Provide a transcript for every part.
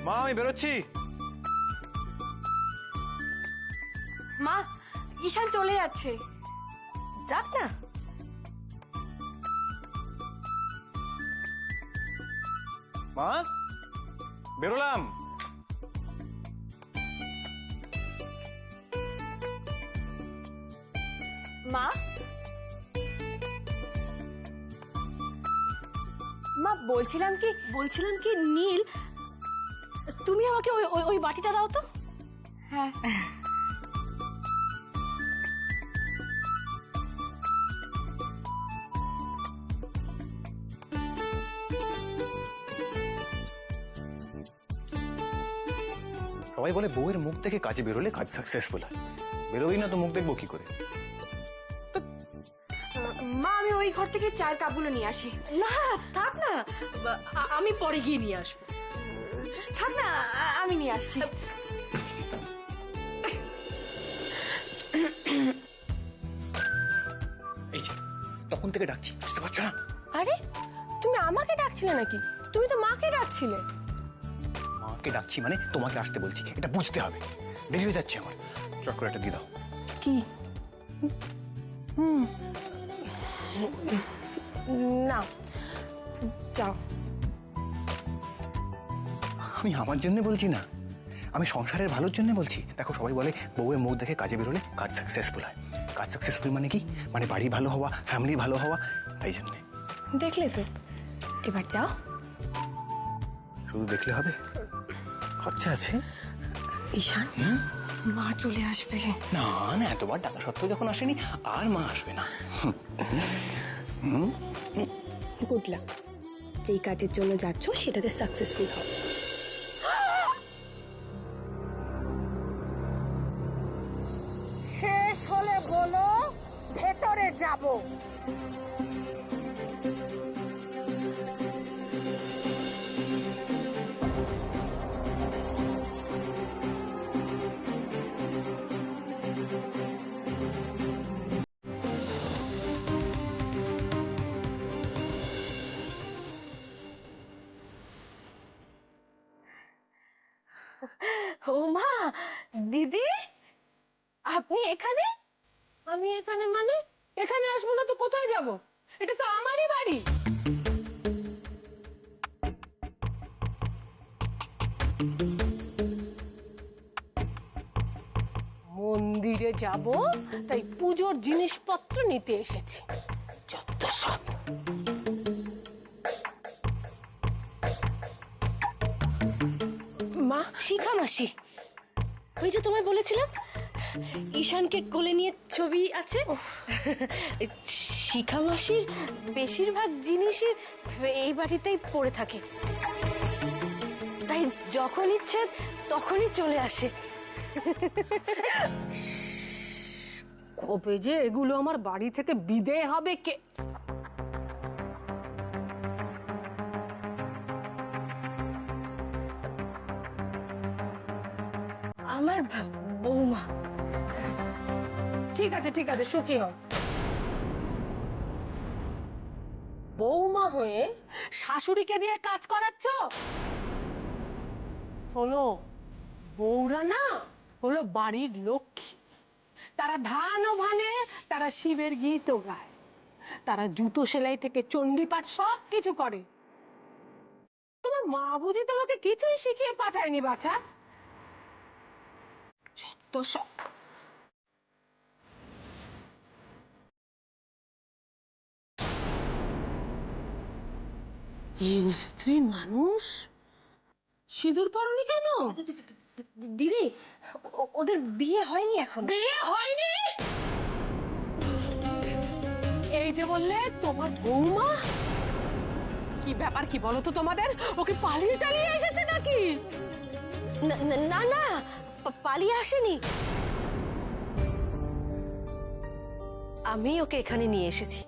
মা আমি বেরোচ্ছি। মা, ঈশান চলে যাচ্ছে। যাক না। মা বেরোলাম। মা, মা বলছিলাম কি নীল, তুমি আমাকে ওই ওই ওই বাটিটা দাও তো। হ্যাঁ। সবাই বলে বউয়ের মুখ দেখে কাজে বেরোলে কাজ সাকসেসফুল হয়, বেরোই না তো মুখ দেখবো কি করে? মা আমি ওই ঘর থেকে চায়ের কাপগুলো নিয়ে আসি। না থাক না, আমি পরে গিয়ে নিয়ে আসবো। থাক না, আমি নিয়ে আসছি। এই যে তখন থেকে ডাকছি, বুঝতে পারছো না? আরে তুমি আমাকে ডাকছিলে নাকি? তুমি তো মাকে ডাকছিলে। মাকে ডাকছি মানে তোমাকে আসতে বলছি, এটা বুঝতে হবে। দেরি হয়ে যাচ্ছে আমার, চট করে একটা দিয়ে দাও। কি? না, যাও। আমি আমার জন্য বলছি না, আমি সংসারের ভালোর জন্য বলছি। দেখো সবাই বলে বউয়ের মুখ দেখে কাজে বেরোলে কাজ সাকসেসফুল হয়। কাজ সাকসেসফুল মানে কি? মানে বাড়ি ভালো হওয়া, ফ্যামিলি ভালো হওয়া, তাই জন্যে। দেখলে তো, এবার যাও। শুধু দেখলে হবে? খরচা আছে। ঈশান, মা চলে আসবে। না না, এতবার ডাকা সত্ত্বেও যখন আসেনি, আর মা আসবে না। Good luck. যেই কাজের জন্য যাচ্ছ সেটাতে সাকসেসফুল হবে। শেষ হলে বলো, ভেতরে যাব। ও মা, দিদি আপনি এখানে? আমি এখানে মানে? এখানে আসবো না তো কোথায় যাব? এটা তো আমারই বাড়ি। মন্দিরে যাব, তাই পুজোর জিনিসপত্র নিতে এসেছি। যত সব। মা, শিখা মাসি, ওই যে তোমায় বলেছিলাম ঈশানকে কোলে নিয়ে ছবি আছে। শিখা মাসির বেশিরভাগ জিনিসই এই বাড়িতেই পড়ে থাকে, তাই যখন ইচ্ছে তখনই চলে আসে। কবে যে এগুলো আমার বাড়ি থেকে বিদেয় হবে কে? আমার বৌমা। ঠিক আছে ঠিক আছে, সুখী হও। বৌমা হয়ে শাশুড়িকে দিয়ে কাজ করাচ্ছ? শোনো, বউরা না হলো বাড়ির লক্ষ্মী। তারা ধানও ভানে, তারা শিবের গীতও গায়, তারা জুতো সেলাই থেকে চণ্ডীপাঠ সব কিছু করে। তোমার মা বুঝি তোমাকে কিছুই শিখিয়ে পাঠায়নি বাছা? যত সব। এই স্ত্রী মানুষ, সিঁদুর পরনি কেন? দিদি, ওদের বিয়ে হয়নি এখন। বিয়ে হয়নি? এই যে বললে তোমার বৌমা। কি ব্যাপার কি বলো তো তোমাদের? ওকে পালিয়ে টালিয়ে এসেছে নাকি? না না, পালিয়ে আসেনি। আমি ওকে এখানে নিয়ে এসেছি।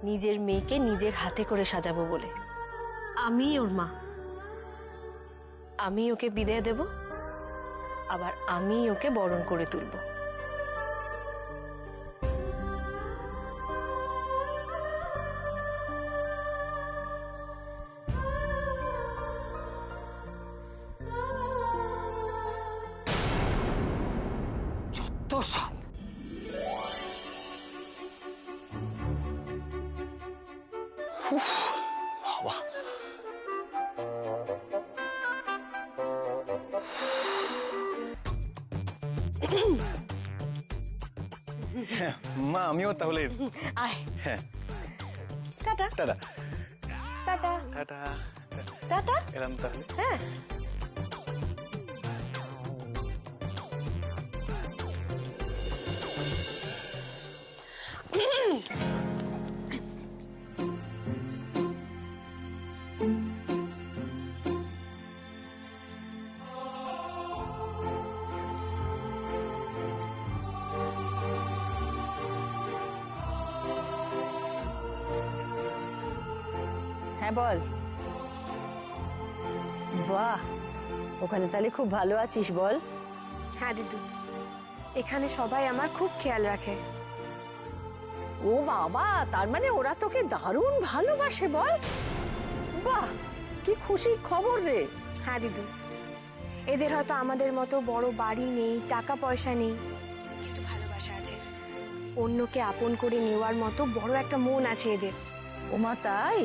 নিজের মেয়েকে নিজের হাতে করে সাজাবো বলে। আমি ওর মা, আমি ওকে বিদায় দেব, আবার আমি ওকে বরণ করে তুলব। সব। বাবা, হ্যাঁ, মা আমিও তাহলে আয় হ্যাঁ tata tata tata tata tata. এলাম তাহলে। হ্যাঁ হ্যাঁ বল। বাহ, ওখানে তাহলে খুব ভালো আছিস বল। হ্যাঁ দিদু, এখানে সবাই আমার খুব খেয়াল রাখে। ও বাবা, তার মানে ওরা তোকে দারুণ ভালোবাসে বল। বাহ, কি খুশির খবর রে। হ্যাঁ দিদু, এদের হয়তো আমাদের মতো বড় বাড়ি নেই, টাকা পয়সা নেই, কিন্তু ভালোবাসা আছে। অন্যকে আপন করে নেওয়ার মতো বড় একটা মন আছে এদের। ওমা তাই?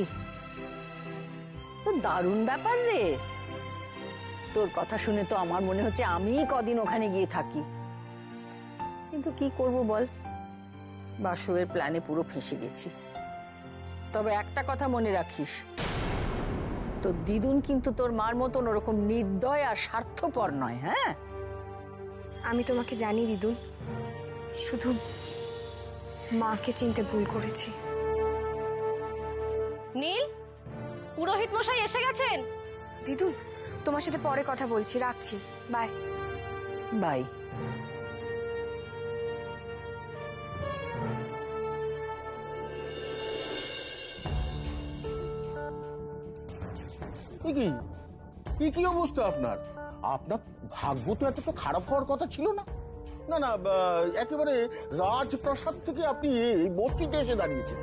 তো দারুণ ব্যাপার রে। তোর কথা শুনে তো আমার মনে হচ্ছে আমি কদিন ওখানে গিয়ে থাকি, কিন্তু কি করব বল, বাসুয়ের প্ল্যানে পুরো ফেঁসে গেছি। তবে একটা কথা মনে রাখিস, তোর দিদুন কিন্তু তোর মার মতন ওরকম নির্দয় আর স্বার্থপর নয়। হ্যাঁ, আমি তোমাকে জানি দিদুন, শুধু মাকে চিনতে ভুল করেছি। নীল, পুরোহিত মশাই এসে গেছেন। দিদুন, তোমার সাথে পরে কথা বলছি, রাখছি, বাই বাই। কি কি কি অবস্থা আপনার? আপনার ভাগ্য তো এতটা খারাপ হওয়ার কথা ছিল না। না না, একেবারে রাজপ্রাসাদ থেকে আপনি এই বস্তিতে এসে দাঁড়িয়েছেন।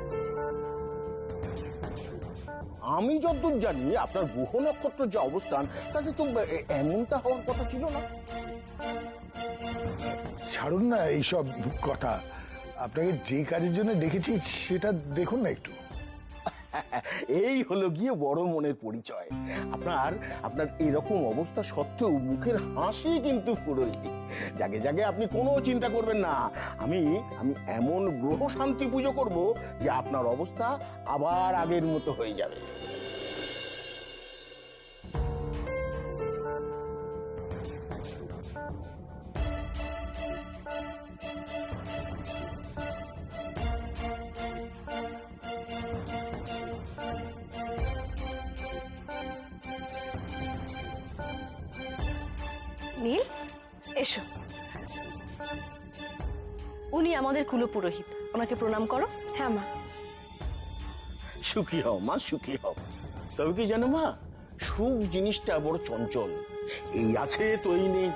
আমি যতদূর জানি আপনার গ্রহ নক্ষত্রের যে অবস্থান তাতে তো এমনটা হওয়ার কথা ছিল না। ছাড়ুন না এইসব কথা, আপনাকে যে কাজের জন্য ডেকেছি সেটা দেখুন না একটু। এই হলো গিয়ে বড় মনের পরিচয়। আপনার আপনার এরকম অবস্থা সত্ত্বেও মুখের হাসি কিন্তু পুরোই। জাগে জাগে আপনি কোনো চিন্তা করবেন না, আমি আমি এমন গ্রহ শান্তি পুজো করব যে আপনার অবস্থা আবার আগের মতো হয়ে যাবে। নীল, এসো। উনি আমাদের কুলপুরোহিত, ওনাকে প্রণাম করো। হ্যাঁ মা। সুখী হও মা, সুখী হও। তবে কি জানো মা, সুখ জিনিসটা বড় চঞ্চল, এই আছে তো এই নেই।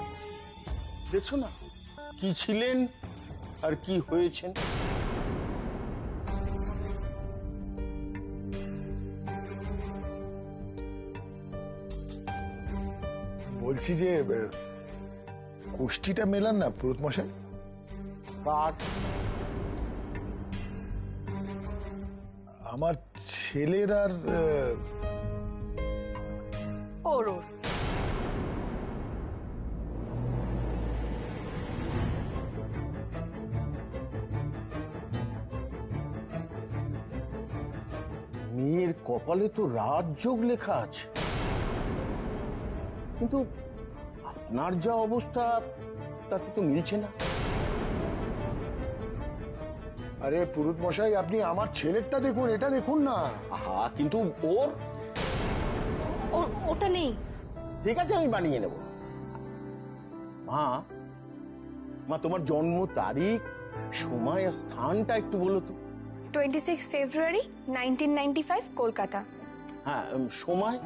দেখছো না কি ছিলেন আর কি হয়েছেন। বলছি যে কোষ্ঠীটা মেলান না পুরোহিত মশাই। কার? আমার ছেলের আর ওর মেয়ের কপালে তো রাজযোগ লেখা আছে, কিন্তু আপনার যা অবস্থা তাতে তো মিলছে না। আরে পুরোহিত মশাই, আপনি আমার ছেলেরটা দেখুন, এটা দেখুন না। আহা, কিন্তু ওর ওটা নেই। ঠিক আছে, আমি বানিয়ে নেব। মা মা তোমার জন্ম তারিখ, সময় আর স্থানটা একটু বলো তো। 26 ফেব্রুয়ারি 1995, কলকাতা। হ্যাঁ, সময়?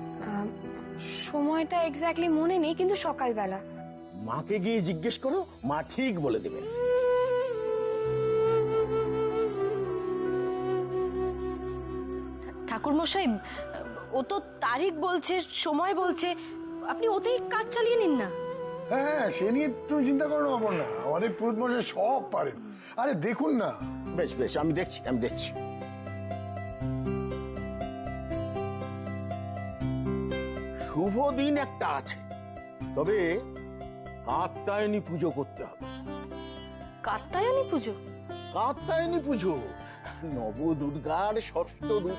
সময়টা এক্স্যাক্টলি মনে নেই, কিন্তু সকালবেলা। মাকে গিয়ে জিজ্ঞেস করো, মা ঠিক বলে দেবেন। ঠাকুর মশাই, ও তো তারিখ বলছে, সময় বলছে, আপনি ওতেই কাজ চালিয়ে নিন না। হ্যাঁ, সে নিয়ে তুমি চিন্তা করো না অপর্ণা, আমাদের পুরোহিত মশাই সব পারেন। আরে দেখুন না। বেশ বেশ, আমি দেখছি। শুভ দিন একটা আছে, তবে কাত্যায়নী পুজো করতে হবে। কাত্যায়নী পুজো? কাত্যায়নী পুজো নবদুর্গার ষষ্ঠ রূপ